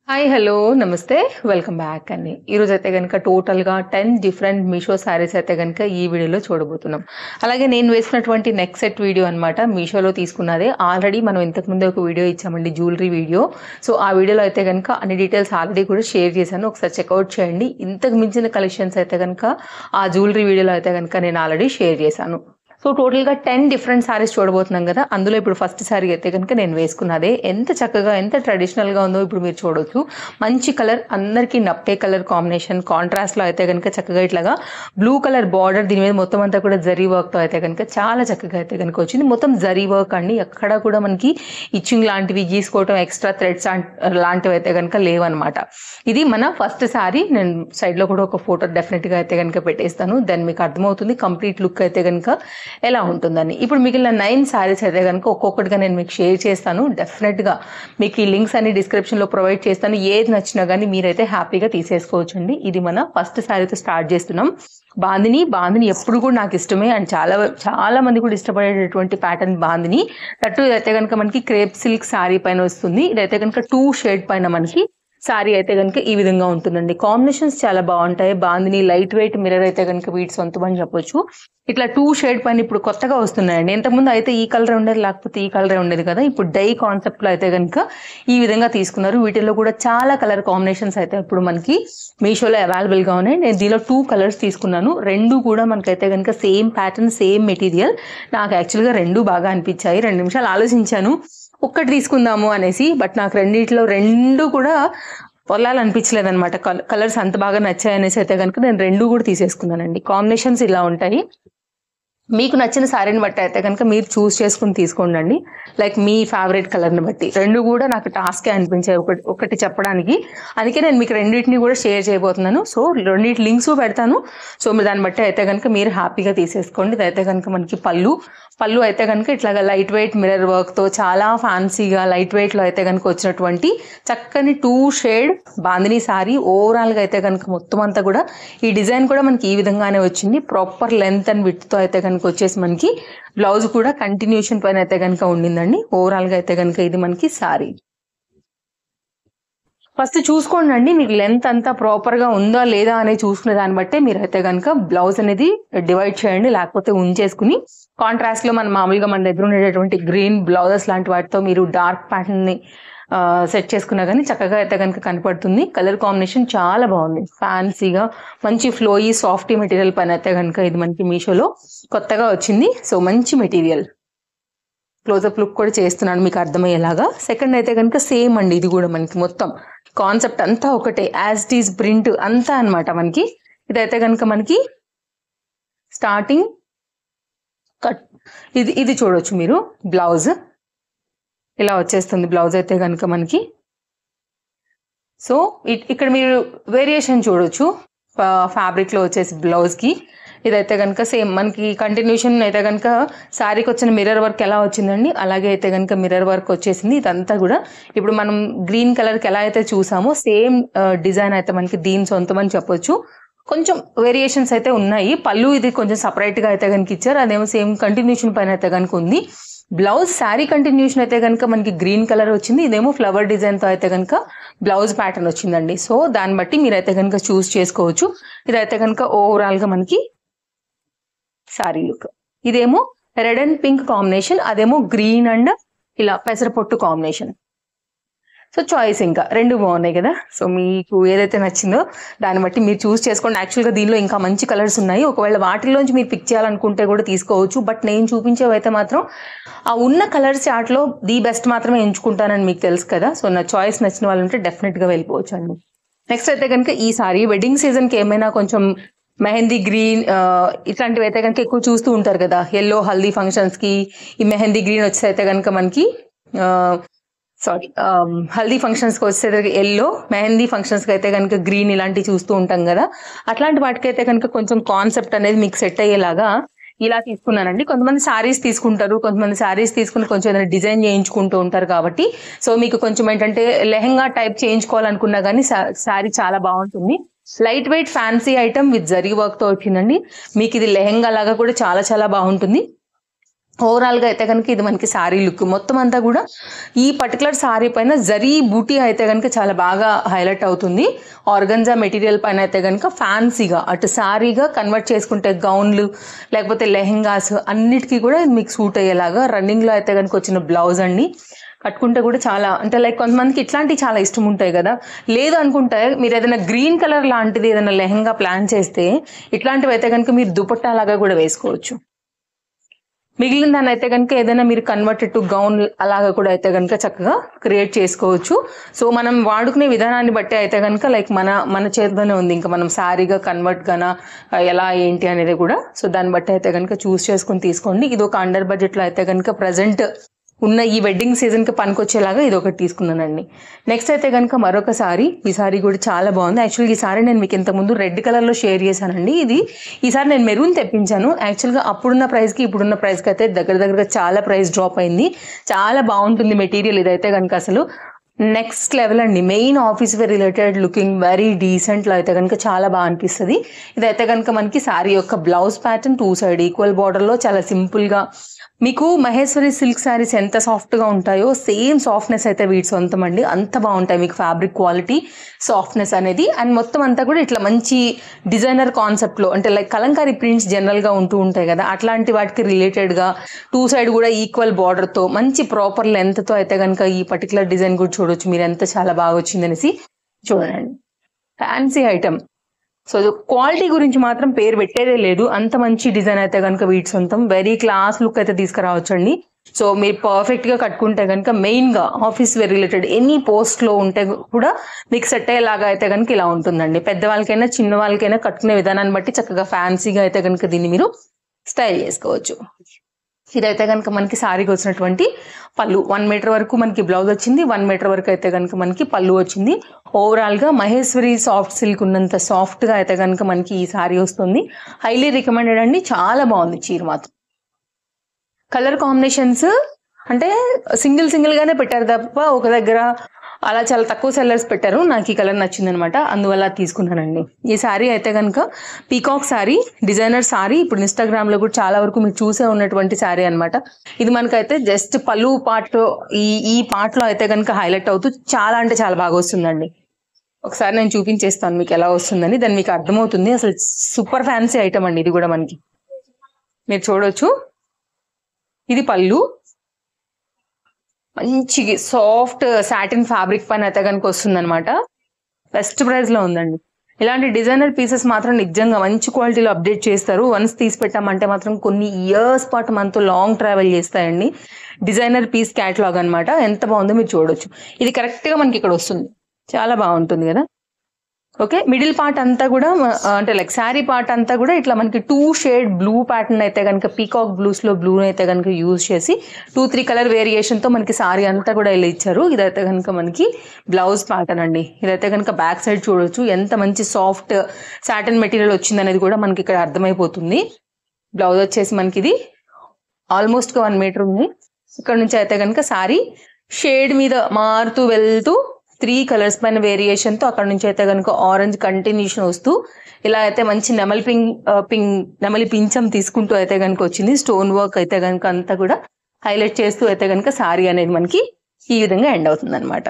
Hi hello నమస్తే welcome back అండి. ఈరోజు అయితే కనుక టోటల్గా 10 డిఫరెంట్ మీషో శారీస్ అయితే కనుక ఈ వీడియోలో చూడబోతున్నాం. అలాగే నేను వేసినటువంటి నెక్ సెట్ వీడియో అనమాట మీషోలో తీసుకున్నదే. ఆల్రెడీ మనం ఇంతకుముందే ఒక వీడియో ఇచ్చామండి, జ్యువెలరీ వీడియో. సో ఆ వీడియోలో అయితే కనుక అన్ని డీటెయిల్స్ ఆల్రెడీ కూడా షేర్ చేశాను, ఒకసారి చెక్అవుట్ చేయండి. ఇంతకు మించిన కలెక్షన్స్ అయితే కనుక ఆ జ్యువెలరీ వీడియోలో అయితే కనుక నేను ఆల్రెడీ షేర్ చేశాను. సో టోటల్గా 10 డిఫరెంట్ సారీస్ చూడబోతున్నాం కదా. అందులో ఇప్పుడు ఫస్ట్ సారీ అయితే కనుక నేను వేసుకున్నదే. ఎంత చక్కగా ఎంత ట్రెడిషనల్గా ఉందో ఇప్పుడు మీరు చూడొచ్చు. మంచి కలర్, అందరికీ నప్పే కలర్ కాంబినేషన్. కాంట్రాస్ట్లో అయితే కనుక చక్కగా ఇట్లాగా బ్లూ కలర్ బార్డర్, దీని మీద మొత్తం అంతా కూడా జరీ వర్క్తో అయితే కనుక చాలా చక్కగా అయితే కనుక వచ్చింది. మొత్తం జరీ వర్క్ అండి, ఎక్కడ కూడా మనకి ఇచ్చింగ్ లాంటివి గీసుకోవటం, ఎక్స్ట్రా థ్రెడ్స్ లాంటివి అయితే కనుక లేవన్నమాట. ఇది మన ఫస్ట్ సారీ. నేను సైడ్లో కూడా ఒక ఫోటో డెఫినెట్గా అయితే కనుక పెట్టేస్తాను, దాన్ని మీకు అర్థమవుతుంది కంప్లీట్ లుక్ అయితే కనుక ఎలా ఉంటుందని. ఇప్పుడు మిగిలిన 9 సారీస్ అయితే కనుక ఒక్కొక్కటిగా నేను మీకు షేర్ చేస్తాను. డెఫినెట్గా మీకు ఈ లింక్స్ అన్ని డిస్క్రిప్షన్లో ప్రొవైడ్ చేస్తాను. ఏది నచ్చినా కానీ మీరైతే హ్యాపీగా తీసేసుకోవచ్చండి. ఇది మన ఫస్ట్ సారీతో స్టార్ట్ చేస్తున్నాం. బాందిని ఎప్పుడు కూడా నాకు ఇష్టమే, అండ్ చాలా మంది కూడా ఇష్టపడేటటువంటి ప్యాటర్న్ బాందిని. తట్టు ఇదైతే కనుక మనకి క్రేప్ సిల్క్ సారీ పైన వస్తుంది. ఇదైతే కనుక 2 షేడ్ పైన మనకి సారీ అయితే కనుక ఈ విధంగా ఉంటుందండి. కాంబినేషన్స్ చాలా బాగుంటాయి. బాందిని లైట్ వెయిట్ మిర్రర్ అయితే కనుక వీటి సొంతం అని చెప్పొచ్చు. ఇట్లా 2 షేడ్ పైన ఇప్పుడు కొత్తగా వస్తున్నాయండి. ఇంతకుముందు అయితే ఈ కలర్ ఉండేది, లేకపోతే ఈ కలరే ఉండేది కదా. ఇప్పుడు డై కాన్సెప్ట్లో అయితే కనుక ఈ విధంగా తీసుకున్నారు. వీటిల్లో కూడా చాలా కలర్ కాంబినేషన్స్ అయితే ఇప్పుడు మనకి మీషోలో అవైలబుల్గా ఉన్నాయి. నేను దీనిలో 2 కలర్స్ తీసుకున్నాను. రెండు కూడా మనకైతే కనుక సేమ్ ప్యాటర్న్, సేమ్ మెటీరియల్. నాకు యాక్చువల్గా రెండు బాగా అనిపించాయి. 2 నిమిషాలు ఆలోచించాను ఒక్కటి తీసుకుందాము అనేసి, బట్ నాకు రెండిట్లో రెండు కూడా పొలాలనిపించలేదు అనమాట. కలర్స్ అంత బాగా నచ్చాయి అనేసి అయితే కనుక నేను రెండు కూడా తీసేసుకున్నానండి. కాంబినేషన్స్ ఇలా ఉంటాయి. మీకు నచ్చిన శారీని బట్టి అయితే కనుక మీరు చూస్ చేసుకుని తీసుకోండి. లైక్ మీ ఫేవరెట్ కలర్ని బట్టి. రెండు కూడా నాకు టాస్కే అనిపించాయి ఒకటి చెప్పడానికి. అందుకే నేను మీకు రెండింటిని కూడా షేర్ చేయబోతున్నాను. సో రెండింటి లింక్స్ పెడతాను. సో మీరు దాన్ని బట్టి అయితే కనుక మీరు హ్యాపీగా తీసేసుకోండి. ఇదైతే కనుక మనకి పళ్ళు అయితే కనుక ఇట్లాగా లైట్ వెయిట్ మిర్రర్ వర్క్తో చాలా ఫ్యాన్సీగా లైట్ వెయిట్లో అయితే కనుక వచ్చినటువంటి చక్కని 2 షేడ్ బాందిని శారీ. ఓవరాల్గా అయితే కనుక మొత్తం అంతా కూడా ఈ డిజైన్ కూడా మనకి ఈ విధంగానే వచ్చింది. ప్రాపర్ లెంత్ అండ్ విడ్త్తో అయితే కనుక వచ్చేసి మనకి బ్లౌజ్ కూడా కంటిన్యూషన్ పైన అయితే కనుక ఉండిందండి. ఓవరాల్గా అయితే కనుక ఇది మనకి శారీ. ఫస్ట్ చూసుకోండి, మీకు లెంత్ అంతా ప్రాపర్గా ఉందా లేదా అనేది చూసుకునే దాన్ని బట్టే మీరైతే కనుక బ్లౌజ్ అనేది డివైడ్ చేయండి, లేకపోతే ఉంచేసుకుని కాంట్రాస్ట్లో మన మామూలుగా మన దగ్గర ఉండేటటువంటి గ్రీన్ బ్లౌజెస్ లాంటి వాటితో మీరు డార్క్ ప్యాటర్న్ని సెట్ చేసుకున్నా కానీ చక్కగా అయితే కనుక కనపడుతుంది. కలర్ కాంబినేషన్ చాలా బాగుంది, ఫ్యాన్సీగా మంచి ఫ్లోయీ సాఫ్టీ మెటీరియల్ పైన అయితే కనుక ఇది మనకి మీషోలో కొత్తగా వచ్చింది. సో మంచి మెటీరియల్. క్లోజప్ లుక్ కూడా చేస్తున్నాను మీకు అర్థమయ్యేలాగా. సెకండ్ అయితే కనుక సేమ్ అండి, ఇది కూడా మనకి మొత్తం కాన్సెప్ట్ అంతా ఒకటే, యాజ్ ఇట్ ఈస్ ప్రింట్ అంతా అనమాట మనకి. ఇదైతే కనుక మనకి స్టార్టింగ్ కట్, ఇది చూడొచ్చు మీరు. బ్లౌజ్ ఇలా వచ్చేస్తుంది బ్లౌజ్ అయితే కనుక మనకి. సో ఇక్కడ మీరు వేరియేషన్ చూడొచ్చు ఫ్యాబ్రిక్లో వచ్చేసి బ్లౌజ్కి. ఇదైతే కనుక సేమ్ మనకి కంటిన్యూషన్ అయితే కనుక శారీకి వచ్చిన మిర్రర్ వర్క్ ఎలా వచ్చిందండి, అలాగే అయితే కనుక మిర్రర్ వర్క్ వచ్చేసింది. ఇదంతా కూడా ఇప్పుడు మనం గ్రీన్ కలర్కి ఎలా అయితే చూసామో సేమ్ డిజైన్ అయితే మనకి దీని సొంతం అని చెప్పొచ్చు. కొంచెం వేరియేషన్స్ అయితే ఉన్నాయి. పళ్ళు ఇది కొంచెం సపరేట్గా అయితే కనుక ఇచ్చారు, అదేమో సేమ్ కంటిన్యూషన్ పైన అయితే కనుక ఉంది. బ్లౌజ్ శారీ కంటిన్యూషన్ అయితే కనుక మనకి గ్రీన్ కలర్ వచ్చింది. ఇదేమో ఫ్లవర్ డిజైన్తో అయితే కనుక బ్లౌజ్ ప్యాటర్న్ వచ్చిందండి. సో దాన్ని బట్టి మీరైతే కనుక చూస్ చేసుకోవచ్చు. ఇదైతే కనుక ఓవరాల్గా మనకి శారీ లుక్. ఇదేమో రెడ్ అండ్ పింక్ కాంబినేషన్, అదేమో గ్రీన్ అండ్ ఇలా పెసరపొట్టు కాంబినేషన్. సో చాయిస్ ఇంకా రెండు బాగున్నాయి కదా. సో మీకు ఏదైతే నచ్చిందో దాన్ని బట్టి మీరు చూస్ చేసుకోండి. యాక్చువల్గా దీనిలో ఇంకా మంచి కలర్స్ ఉన్నాయి. ఒకవేళ వాటిలోంచి మీరు పిక్ చేయాలనుకుంటే కూడా తీసుకోవచ్చు. బట్ నేను చూపించేవైతే మాత్రం ఆ ఉన్న కలర్స్ చార్ట్లో ది బెస్ట్ మాత్రమే ఎంచుకుంటానని మీకు తెలుసు కదా. సో నా చాయిస్ నచ్చిన వాళ్ళు ఉంటే డెఫినెట్గా వెళ్ళిపోవచ్చు అండి. నెక్స్ట్ అయితే కనుక ఈ సారీ వెడ్డింగ్ సీజన్కి ఏమైనా కొంచెం మెహందీ గ్రీన్ ఇట్లాంటివి అయితే కనుక ఎక్కువ చూస్తూ ఉంటారు కదా. ఎల్లో హల్దీ ఫంక్షన్స్కి ఈ మెహందీ గ్రీన్ వచ్చేసి అయితే కనుక మనకి హల్దీ ఫంక్షన్స్కి వచ్చేసరికి ఎల్లో, మెహందీ ఫంక్షన్స్కి అయితే కనుక గ్రీన్ ఇలాంటివి చూస్తూ ఉంటాం కదా. అట్లాంటి వాటికైతే కనుక కొంచెం కాన్సెప్ట్ అనేది మీకు సెట్ అయ్యేలాగా ఇలా తీసుకున్నానండి. కొంతమంది శారీస్ తీసుకుంటారు, కొంతమంది శారీస్ తీసుకుని కొంచెం ఏదైనా డిజైన్ చేయించుకుంటూ ఉంటారు కాబట్టి. సో మీకు కొంచెం ఏంటంటే లెహంగా టైప్ చేయించుకోవాలనుకున్నా కానీ శారీ చాలా బాగుంటుంది. Light weight fancy item with zari వర్క్తో వచ్చిందండి. మీకు ఇది లెహంగా లాగా కూడా చాలా చాలా బాగుంటుంది. ఓవరాల్గా అయితే కనుక ఇది మనకి శారీ లుక్ మొత్తం అంతా కూడా ఈ పర్టికులర్ శారీ పైన జరీ బూటీ అయితే కనుక చాలా బాగా హైలైట్ అవుతుంది. ఆర్గంజా మెటీరియల్ పైన అయితే కనుక ఫ్యాన్సీగా అటు శారీగా కన్వర్ట్ చేసుకుంటే గౌన్లు లేకపోతే లెహెంగాస్ అన్నిటికీ కూడా మీకు సూట్ అయ్యేలాగా రన్నింగ్లో అయితే కనుక వచ్చిన బ్లౌజ్ అండి. కట్టుకుంటే కూడా చాలా అంటే లైక్ కొంతమందికి ఇట్లాంటివి చాలా ఇష్టం ఉంటాయి కదా. లేదు అనుకుంటే మీరు ఏదైనా గ్రీన్ కలర్ లాంటిది ఏదైనా లెహెంగా ప్లాన్ చేస్తే ఇట్లాంటివి అయితే కనుక మీరు దుపట్టా లాగా కూడా వేసుకోవచ్చు. మిగిలిన దాన్ని అయితే కనుక ఏదైనా మీరు కన్వర్టెడ్ టు గౌన్ అలాగా కూడా అయితే కనుక చక్కగా క్రియేట్ చేసుకోవచ్చు. సో మనం వాడుకునే విధానాన్ని బట్టి అయితే కనుక లైక్ మన చేతిలోనే ఉంది, ఇంకా మనం శారీగా కన్వర్ట్ గానా ఎలా ఏంటి అనేది కూడా. సో దాన్ని బట్టి అయితే కనుక చూస్ చేసుకుని తీసుకోండి. ఇది ఒక అండర్ బడ్జెట్లో అయితే కనుక ప్రజెంట్ ఉన్న ఈ వెడ్డింగ్ సీజన్కి పనికొచ్చేలాగా ఇది ఒకటి తీసుకున్నానండి. నెక్స్ట్ అయితే కనుక మరొక సారీ, ఈ సారీ కూడా చాలా బాగుంది. యాక్చువల్గా ఈ సారీ నేను మీకు ఇంతకుముందు రెడ్ కలర్లో షేర్ చేశానండి. ఈసారి నేను మెరూన్ తెప్పించాను. యాక్చువల్గా అప్పుడున్న ప్రైస్కి ఇప్పుడున్న ప్రైస్కి అయితే దగ్గరగా చాలా ప్రైస్ డ్రాప్ అయింది. చాలా బాగుంటుంది మెటీరియల్ ఇదైతే కనుక అసలు నెక్స్ట్ లెవెల్ అండి. Main office wear related looking very డీసెంట్లో అయితే కనుక చాలా బాగా అనిపిస్తుంది. ఇదైతే కనుక మనకి శారీ యొక్క బ్లౌజ్ ప్యాటర్న్ 2 సైడ్ ఈక్వల్ బార్డర్లో చాలా సింపుల్గా మీకు మహేశ్వరి సిల్క్ శారీస్ ఎంత సాఫ్ట్గా ఉంటాయో సేమ్ సాఫ్ట్నెస్ అయితే వీటి సొంతం అండి. అంత బాగుంటాయి మీకు ఫ్యాబ్రిక్ క్వాలిటీ సాఫ్ట్నెస్ అనేది. అండ్ మొత్తం అంతా కూడా ఇట్లా మంచి డిజైనర్ కాన్సెప్ట్లో అంటే లైక్ కలంకారీ ప్రింట్స్ జనరల్గా ఉంటూ ఉంటాయి కదా, అట్లాంటి వాటికి రిలేటెడ్గా 2 సైడ్ కూడా ఈక్వల్ బార్డర్తో మంచి ప్రాపర్ లెంత్తో అయితే కనుక ఈ పర్టికులర్ డిజైన్ కూడా చూడొచ్చు మీరు ఎంత చాలా బాగా వచ్చిందనేసి. చూడండి ఫ్యాన్సీ ఐటమ్. సో క్వాలిటీ గురించి మాత్రం పేరు పెట్టేదే లేదు, అంత మంచి డిజైన్ అయితే కనుక వీటి సొంతం. వెరీ క్లాస్ లుక్ అయితే తీసుకురావచ్చండి. సో మీరు పర్ఫెక్ట్గా కట్టుకుంటే కనుక మెయిన్గా ఆఫీస్ వేర్ రిలేటెడ్ ఎనీ పోస్ట్లో ఉంటే కూడా మీకు సెట్ అయ్యేలాగా అయితే కనుక ఇలా ఉంటుందండి. పెద్దవాళ్ళకైనా చిన్న వాళ్ళకైనా కట్టుకునే విధానాన్ని బట్టి చక్కగా ఫ్యాన్సీగా అయితే కనుక దీన్ని మీరు స్టైల్ చేసుకోవచ్చు. ఇదైతే కనుక మనకి శారీకి వచ్చినటువంటి పళ్ళు. 1 మీటర్ వరకు మనకి బ్లౌజ్ వచ్చింది, 1 మీటర్ వరకు అయితే కనుక మనకి పళ్ళు వచ్చింది. ఓవరాల్గా మహేశ్వరి సాఫ్ట్ సిల్క్ ఉన్నంత సాఫ్ట్గా అయితే కనుక మనకి ఈ శారీ వస్తుంది. హైలీ రికమెండెడ్ అండి, చాలా బాగుంది చీర మాత్రం. కలర్ కాంబినేషన్స్ అంటే సింగిల్గానే పెట్టారు తప్ప ఒక దగ్గర అలా చాలా తక్కువ సెల్లర్స్ పెట్టారు. నాకు ఈ కలర్ నచ్చింది అనమాట, అందువల్ల తీసుకున్నానండి. ఈ శారీ అయితే కనుక పీకాక్ శారీ, డిజైనర్ శారీ. ఇప్పుడు ఇన్స్టాగ్రామ్లో కూడా చాలా వరకు మీరు చూసే ఉన్నటువంటి శారీ అనమాట. ఇది మనకైతే జస్ట్ పళ్ళు పార్ట్ ఈ పార్ట్లో అయితే కనుక హైలైట్ అవుతూ చాలా అంటే చాలా బాగా వస్తుందండి. ఒకసారి నేను చూపించేస్తాను మీకు ఎలా వస్తుందని, దాన్ని మీకు అర్థమవుతుంది. అసలు సూపర్ ఫ్యాన్సీ ఐటమ్ అండి ఇది కూడా మనకి. మీరు చూడొచ్చు ఇది పళ్ళు, మంచి సాఫ్ట్ సాటిన్ ఫ్యాబ్రిక్ పైన అయితే కనుక వస్తుంది అనమాట. బెస్ట్ ప్రైస్లో ఉందండి. ఇలాంటి డిజైనర్ పీసెస్ మాత్రం నిజంగా మంచి క్వాలిటీలో అప్డేట్ చేస్తారు. వన్స్ తీసి పెట్టామంటే మాత్రం కొన్ని ఇయర్స్ పాటు మనతో లాంగ్ ట్రావెల్ చేస్తాయండి. డిజైనర్ పీస్ క్యాటలాగ్ అనమాట. ఎంత బాగుందో మీరు చూడొచ్చు. ఇది కరెక్ట్గా మనకి ఇక్కడ వస్తుంది, చాలా బాగుంటుంది కదా. ఓకే, మిడిల్ పార్ట్ అంతా కూడా అంటే లైక్ శారీ పార్ట్ అంతా కూడా ఇట్లా మనకి 2 షేడ్ బ్లూ ప్యాటర్న్ అయితే కనుక పీకాక్ బ్లూస్లో బ్లూ అయితే కనుక యూజ్ చేసి 2-3 కలర్ వేరియేషన్తో మనకి శారీ అంతా కూడా ఇలా ఇచ్చారు. ఇదైతే కనుక మనకి బ్లౌజ్ ప్యాటర్న్ అండి. ఇదైతే కనుక బ్యాక్ సైడ్ చూడొచ్చు ఎంత మంచి సాఫ్ట్ సాటిన్ మెటీరియల్ వచ్చింది అనేది కూడా మనకి ఇక్కడ అర్థమైపోతుంది. బ్లౌజ్ వచ్చేసి మనకి ఇది ఆల్మోస్ట్ 1 మీటర్ ఉంది. ఇక్కడ నుంచి అయితే కనుక శారీ షేడ్ మీద మారుతూ వెళ్తూ 3 కలర్స్ పైన వేరియేషన్తో అక్కడ నుంచి అయితే కనుక ఆరెంజ్ కంటిన్యూషన్ వస్తూ ఇలా అయితే మంచి నెమలి పించం తీసుకుంటూ అయితే కనుక వచ్చింది. స్టోన్ వర్క్ అయితే కనుక అంతా కూడా హైలైట్ చేస్తూ అయితే కనుక శారీ అనేది మనకి ఈ విధంగా ఎండ్ అవుతుంది అనమాట.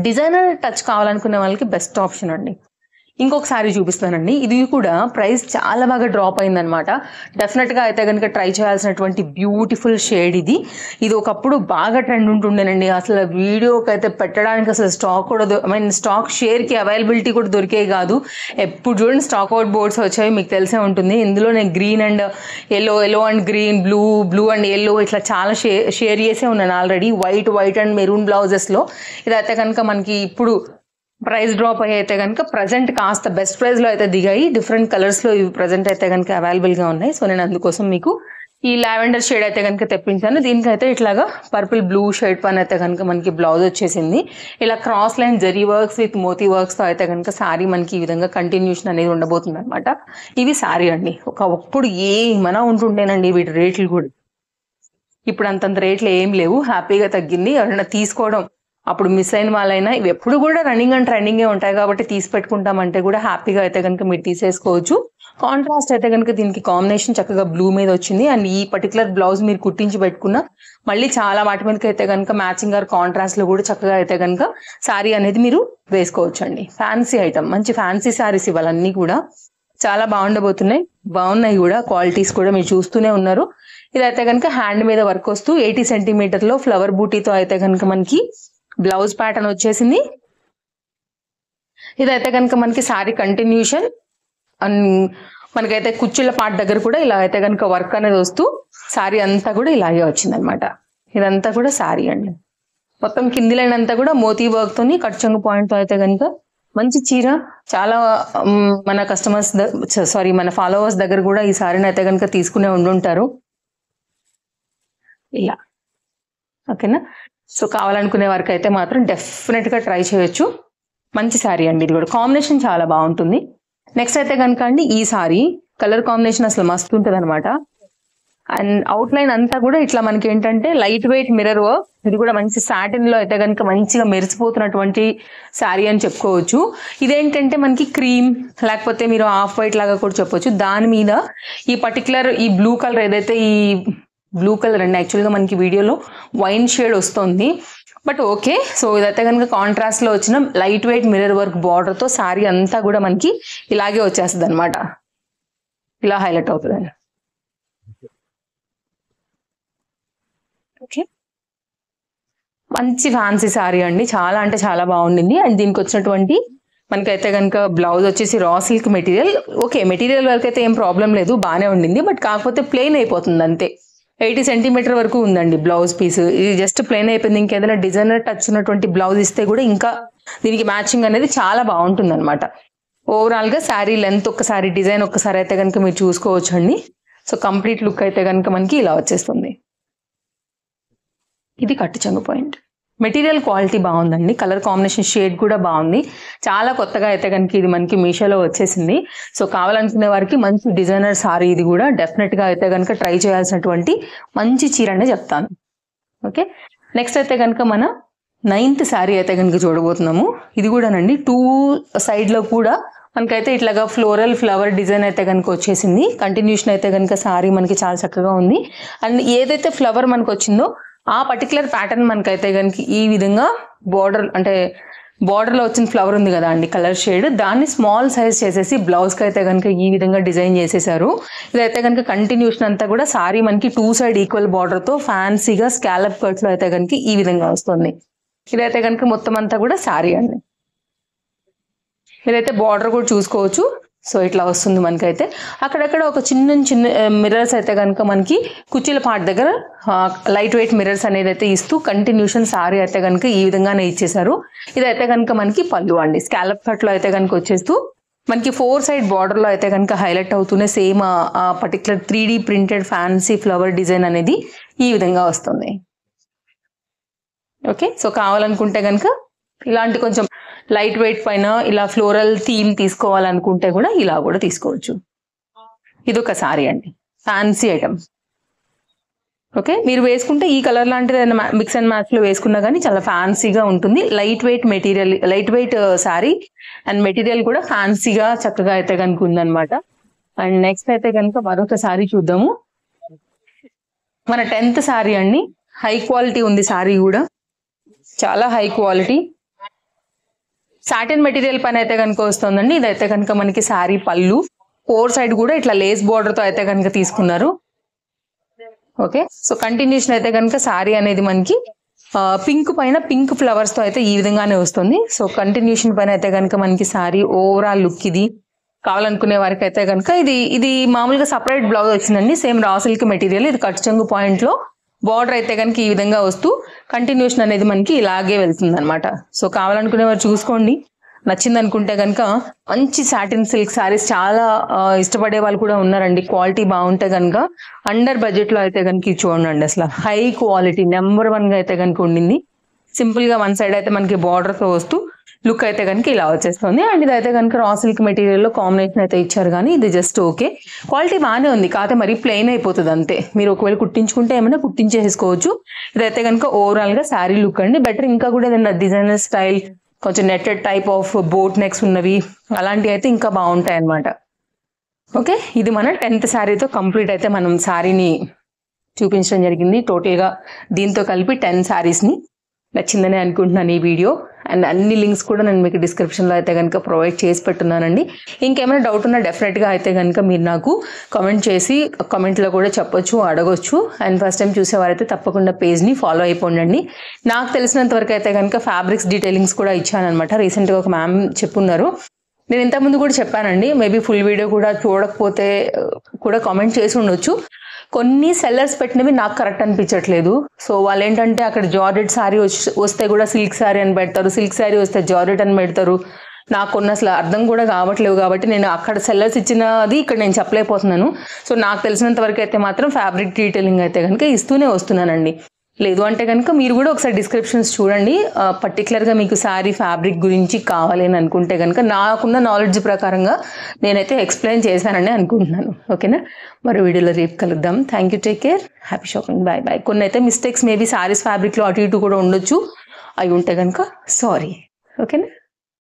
డిజైనర్ టచ్ కావాలనుకునే వాళ్ళకి బెస్ట్ ఆప్షన్ అండి. ఇంకొక శారీ చూపిస్తానండి. ఇది కూడా ప్రైస్ చాలా బాగా డ్రాప్ అయిందనమాట. డెఫినెట్గా అయితే కనుక ట్రై చేయాల్సినటువంటి బ్యూటిఫుల్ షేడ్ ఇది. ఒకప్పుడు బాగా ట్రెండ్ ఉంటుండేనండి. అసలు వీడియోకి అయితే పెట్టడానికి అసలు స్టాక్ కూడా స్టాక్ షేర్కి అవైలబిలిటీ కూడా దొరికేవి కాదు. ఎప్పుడు చూడండి స్టాక్ అవుట్ బోర్డ్స్ వచ్చాయి, మీకు తెలిసే ఉంటుంది. ఇందులో నేను green and yellow and green, blue and yellow ఇట్లా చాలా షేర్ చేసే ఉన్నాను ఆల్రెడీ. వైట్ అండ్ మెరూన్ బ్లౌజెస్లో. ఇదైతే కనుక మనకి ఇప్పుడు ప్రైస్ డ్రాప్ అయితే కనుక ప్రజెంట్ కాస్త బెస్ట్ ప్రైస్లో అయితే దిగాయి. డిఫరెంట్ కలర్స్లో ఇవి ప్రజెంట్ అయితే కనుక అవైలబుల్గా ఉన్నాయి. సో నేను అందుకోసం మీకు ఈ లావెండర్ షేడ్ అయితే కనుక తెప్పించాను. దీనికైతే ఇట్లాగా పర్పుల్ బ్లూ షేడ్ పైన అయితే కనుక మనకి బ్లౌజ్ వచ్చేసింది. ఇలా cross line zari works with moti వర్క్స్తో అయితే కనుక శారీ మనకి ఈ విధంగా కంటిన్యూషన్ అనేది ఉండబోతుంది అనమాట. ఇవి శారీ అండి. ఒకప్పుడు ఏమన్నా ఉంటుండేనండి వీటి రేట్లు కూడా. ఇప్పుడు అంతంత రేట్లు ఏం లేవు, హ్యాపీగా తగ్గింది. ఎవరైనా తీసుకోవడం అప్పుడు మిస్ అయిన వాళ్ళైనా ఇవి ఎప్పుడు కూడా రన్నింగ్ అండ్ ట్రెండింగే ఉంటాయి కాబట్టి తీసి పెట్టుకుంటామంటే కూడా హ్యాపీగా అయితే కనుక మీరు తీసేసుకోవచ్చు. కాంట్రాస్ట్ అయితే కనుక దీనికి కాంబినేషన్ చక్కగా బ్లూ మీద వచ్చింది. అండ్ ఈ పర్టికులర్ బ్లౌజ్ మీరు కుట్టించి పెట్టుకున్న మళ్ళీ చాలా వాటి మీదకి అయితే కనుక మ్యాచింగ్ ఆర్ కాంట్రాస్ట్ లో కూడా చక్కగా అయితే కనుక శారీ అనేది మీరు వేసుకోవచ్చు అండి. ఫ్యాన్సీ ఐటమ్, మంచి ఫ్యాన్సీ శారీస్ ఇవాళన్నీ కూడా చాలా బాగున్నాయి కూడా. క్వాలిటీస్ కూడా మీరు చూస్తూనే ఉన్నారు. ఇదైతే కనుక హ్యాండ్ మీద వర్క్ వస్తూ 80 సెంటీమీటర్ లో ఫ్లవర్ బూటీతో అయితే కనుక మనకి బ్లౌజ్ ప్యాటర్న్ వచ్చేసింది. ఇదైతే కనుక మనకి శారీ కంటిన్యూషన్ అండ్ మనకైతే కుచ్చుల పార్ట్ దగ్గర కూడా ఇలా అయితే కనుక వర్క్ అనేది వస్తూ శారీ అంతా కూడా ఇలాగే వచ్చిందనమాట. ఇదంతా కూడా శారీ అండి. మొత్తం కింది లైన్ అంతా కూడా మోతీ వర్క్ తోని కట్ చెంగు పాయింట్ తో అయితే కనుక మంచి చీర. చాలా మన కస్టమర్స్ మన ఫాలోవర్స్ దగ్గర కూడా ఈ శారీని అయితే కనుక తీసుకునే ఉండుంటారు ఇలా. ఓకేనా? సో కావాలనుకునే వారికి అయితే మాత్రం డెఫినెట్ గా ట్రై చేయొచ్చు. మంచి శారీ అండి. ఇది కూడా కాంబినేషన్ చాలా బాగుంటుంది. నెక్స్ట్ అయితే కనుక అండి ఈ సారీ కలర్ కాంబినేషన్ అసలు మస్తు ఉంటుంది అనమాట. అండ్ అవుట్ లైన్ అంతా కూడా ఇట్లా మనకి ఏంటంటే లైట్ వెయిట్ మిర్రర్ వర్క్. ఇది కూడా మంచి సాటిన్ లో అయితే కనుక మంచిగా మెరిసిపోతున్నటువంటి శారీ అని చెప్పుకోవచ్చు. ఇదేంటంటే మనకి క్రీమ్ లేకపోతే మీరు ఆఫ్ వైట్ లాగా కూడా చెప్పొచ్చు. దాని మీద ఈ పర్టికులర్ ఈ బ్లూ కలర్ ఏదైతే ఈ బ్లూ కలర్ అండి, యాక్చువల్గా మనకి వీడియోలో వైన్ షేడ్ వస్తుంది బట్ ఓకే. సో ఇదైతే కనుక కాంట్రాస్ట్ లో వచ్చిన light weight mirror work border తో శారీ అంతా కూడా మనకి ఇలాగే వచ్చేస్తుంది అనమాట. ఇలా హైలైట్ అవుతుంది. ఓకే, మంచి ఫ్యాన్సీ శారీ అండి. చాలా అంటే చాలా బాగుండింది. అండ్ దీనికి వచ్చినటువంటి మనకైతే కనుక బ్లౌజ్ వచ్చేసి raw silk material. Okay, material వరకు అయితే ఏం ప్రాబ్లం లేదు, బాగానే ఉండింది. బట్ కాకపోతే ప్లెయిన్ అయిపోతుంది అంతే. 80 సెంటీమీటర్ వరకు ఉందండి బ్లౌజ్ పీస్. ఇది జస్ట్ ప్లెయిన్ అయిపోయింది. ఇంకేదైనా డిజైనర్ టచ్ ఉన్నటువంటి బ్లౌజ్ ఇస్తే కూడా ఇంకా దీనికి మ్యాచింగ్ అనేది చాలా బాగుంటుంది అనమాట. ఓవరాల్ గా శారీ లెంత్ ఒక్కసారి, డిజైన్ ఒక్కసారి అయితే కనుక మీరు చూసుకోవచ్చు అండి. సో కంప్లీట్ లుక్ అయితే కనుక మనకి ఇలా వచ్చేస్తుంది. ఇది కట్టు చెంగు పాయింట్. మెటీరియల్ క్వాలిటీ బాగుందండి. కలర్ కాంబినేషన్ షేడ్ కూడా బాగుంది. చాలా కొత్తగా అయితే కనుక ఇది మనకి మీషోలో వచ్చేసింది. సో కావాలనుకునే వారికి మంచి డిజైనర్ సారీ ఇది కూడా డెఫినెట్ గా అయితే కనుక ట్రై చేయాల్సినటువంటి మంచి చీర అనే చెప్తాను. ఓకే, నెక్స్ట్ అయితే కనుక మన 9th శారీ అయితే కనుక చూడబోతున్నాము. ఇది కూడానండి 2 సైడ్ లో కూడా మనకైతే ఇట్లాగా ఫ్లోరల్ ఫ్లవర్ డిజైన్ అయితే కనుక వచ్చేసింది. కంటిన్యూషన్ అయితే కనుక శారీ మనకి చాలా చక్కగా ఉంది. అండ్ ఏదైతే ఫ్లవర్ మనకు వచ్చిందో ఆ పర్టికులర్ ప్యాటర్న్ మనకైతే కనుక ఈ విధంగా బార్డర్, అంటే బార్డర్ లో వచ్చిన ఫ్లవర్ ఉంది కదా అండి కలర్ షేడ్, దాన్ని స్మాల్ సైజ్ చేసేసి బ్లౌజ్ కి అయితే కనుక ఈ విధంగా డిజైన్ చేసేసారు. ఇదైతే కనుక కంటిన్యూషన్ అంతా కూడా సారీ మనకి 2 సైడ్ ఈక్వల్ బార్డర్ తో ఫ్యాన్సీగా స్కాలప్ కట్ లో అయితే కనుక ఈ విధంగా వస్తుంది. ఇదైతే కనుక మొత్తం అంతా కూడా సారీ అండి. ఇదైతే బార్డర్ కూడా చూసుకోవచ్చు. సో ఇట్లా వస్తుంది మనకైతే. అక్కడక్కడ ఒక చిన్న మిర్రర్స్ అయితే కనుక మనకి కుర్చీల పార్ట్ దగ్గర లైట్ వెయిట్ మిర్రర్స్ అనేది అయితే ఇస్తూ కంటిన్యూషన్ సారీ అయితే కనుక ఈ విధంగానే ఇచ్చేసారు. ఇదైతే కనుక మనకి పళ్ళు అండి. స్కాలప్ కట్ లో అయితే కనుక వచ్చేస్తూ మనకి 4 సైడ్ బార్డర్ లో అయితే కనుక హైలైట్ అవుతూనే సేమ్ ఆ particular 3D printed fancy flower design అనేది ఈ విధంగా వస్తుంది. ఓకే, సో కావాలనుకుంటే కనుక ఇలాంటి కొంచెం లైట్ వెయిట్ పైన ఇలా ఫ్లోరల్ థీమ్ తీసుకోవాలనుకుంటే కూడా ఇలా కూడా తీసుకోవచ్చు. ఇది ఒక సారీ అండి, ఫ్యాన్సీ ఐటమ్. ఓకే, మీరు వేసుకుంటే ఈ కలర్ లాంటిది మిక్స్ అండ్ మ్యాచ్ లో వేసుకున్నా కానీ చాలా ఫ్యాన్సీగా ఉంటుంది. Light weight material, light weight sorry and material కూడా ఫ్యాన్సీగా చక్కగా అయితే కనుక ఉందన్నమాట. అండ్ నెక్స్ట్ అయితే కనుక మరొక సారీ చూద్దాము. మన 10th సారీ అండి. హై క్వాలిటీ ఉంది సారీ కూడా, చాలా హై క్వాలిటీ. సాటిన్ మెటీరియల్ పైన అయితే కనుక వస్తుందండి. ఇదైతే కనుక మనకి శారీ పళ్ళు 4 సైడ్ కూడా ఇట్లా లేస్ బోర్డర్ తో అయితే కనుక తీసుకున్నారు. ఓకే, సో కంటిన్యూషన్ అయితే కనుక శారీ అనేది మనకి పింక్ పైన పింక్ ఫ్లవర్స్ తో అయితే ఈ విధంగానే వస్తుంది. సో కంటిన్యూషన్ పైన అయితే కనుక మనకి శారీ ఓవరాల్ లుక్ ఇది. కావాలనుకునే వారికి అయితే కనుక ఇది మామూలుగా సపరేట్ బ్లౌజ్ వచ్చిందండి. Same raw silk material. ఇది కట్ చెంగు పాయింట్ లో బార్డర్ అయితే కనుక ఈ విధంగా వస్తూ కంటిన్యూషన్ అనేది మనకి ఇలాగే వెళ్తుంది అనమాట. సో కావాలనుకునే వారు చూసుకోండి. నచ్చింది అనుకుంటే కనుక మంచి సాటిన్ సిల్క్ శారీస్ చాలా ఇష్టపడే వాళ్ళు కూడా ఉన్నారండి. క్వాలిటీ బాగుంటే కనుక అండర్ బడ్జెట్ లో అయితే కనుక చూడండి. అసలు హై క్వాలిటీ నెంబర్ 1 గా అయితే కనుక ఉండింది. సింపుల్ గా 1 సైడ్ అయితే మనకి బార్డర్ తో వస్తూ లుక్ అయితే కనుక ఇలా వచ్చేస్తుంది. అండ్ ఇదైతే కనుక రా సిల్క్ మెటీరియల్ లో కాంబినేషన్ అయితే ఇచ్చారు, కానీ ఇది జస్ట్ ఓకే, క్వాలిటీ బాగానే ఉంది. కాకపోతే మరి ప్లెయిన్ అయిపోతుంది అంతే. మీరు ఒకవేళ కుట్టించుకుంటే ఏమైనా కుట్టించేసుకోవచ్చు. ఇదైతే కనుక ఓవరాల్ గా శారీ లుక్ అండి. బెటర్ ఇంకా కూడా ఏదైనా డిజైనర్ స్టైల్ కొంచెం netted type of boat necks ఉన్నవి అలాంటివి అయితే ఇంకా బాగుంటాయి అన్నమాట. ఓకే, ఇది మన 10th శారీతో కంప్లీట్ అయితే మనం శారీని చూపించడం జరిగింది. టోటల్గా దీంతో కలిపి 10 శారీస్ని. నచ్చిందని అనుకుంటున్నాను ఈ వీడియో. అండ్ అన్ని లింక్స్ కూడా నేను మీకు డిస్క్రిప్షన్లో అయితే కనుక ప్రొవైడ్ చేసి పెట్టున్నానండి. ఇంకేమైనా డౌట్ ఉన్నా డెఫినెట్గా అయితే కనుక మీరు నాకు కామెంట్ చేసి కామెంట్లో కూడా చెప్పొచ్చు, అడగొచ్చు. అండ్ ఫస్ట్ టైం చూసేవారైతే తప్పకుండా పేజ్ని ఫాలో అయిపోండి. నాకు తెలిసినంత వరకు అయితే కనుక ఫ్యాబ్రిక్స్ డీటెయిలింగ్స్ కూడా ఇచ్చానమాట. రీసెంట్గా ఒక మ్యామ్ చెప్పున్నారు. నేను ఇంతకుముందు కూడా చెప్పానండి, మేబీ ఫుల్ వీడియో కూడా చూడకపోతే కూడా కామెంట్ చేసి ఉండొచ్చు. కొన్ని సెల్లర్స్ పెట్టినవి నాకు కరెక్ట్ అనిపించట్లేదు. సో వాళ్ళు ఏంటంటే అక్కడ జార్జెట్ శారీ వస్తే కూడా సిల్క్ శారీ అని పెడతారు, సిల్క్ శారీ వస్తే జార్జెట్ అని పెడతారు. నాకు కొన్ని అసలు అర్థం కూడా కావట్లేవు. కాబట్టి నేను అక్కడ సెల్లర్స్ ఇచ్చినది ఇక్కడ నేను చెప్పలేకపోతున్నాను. సో నాకు తెలిసినంత వరకు అయితే మాత్రం ఫ్యాబ్రిక్ డీటెయిలింగ్ అయితే కనుక ఇస్తూనే వస్తున్నానండి. లేదు అంటే కనుక మీరు కూడా ఒకసారి డిస్క్రిప్షన్స్ చూడండి. పర్టికులర్గా మీకు శారీ ఫ్యాబ్రిక్ గురించి కావాలి అని అనుకుంటే కనుక నాకున్న నాలెడ్జ్ ప్రకారంగా నేనైతే ఎక్స్ప్లెయిన్ చేశానని అనుకుంటున్నాను. ఓకేనా, మరో వీడియోలో రేపు కలుద్దాం. Thank you, take care, happy shopping, bye bye. కొన్ని అయితే మిస్టేక్స్ మేబీ శారీస్ ఫ్యాబ్రిక్లో అటు ఇటు కూడా ఉండొచ్చు. అవి ఉంటే కనుక సారీ. ఓకేనా.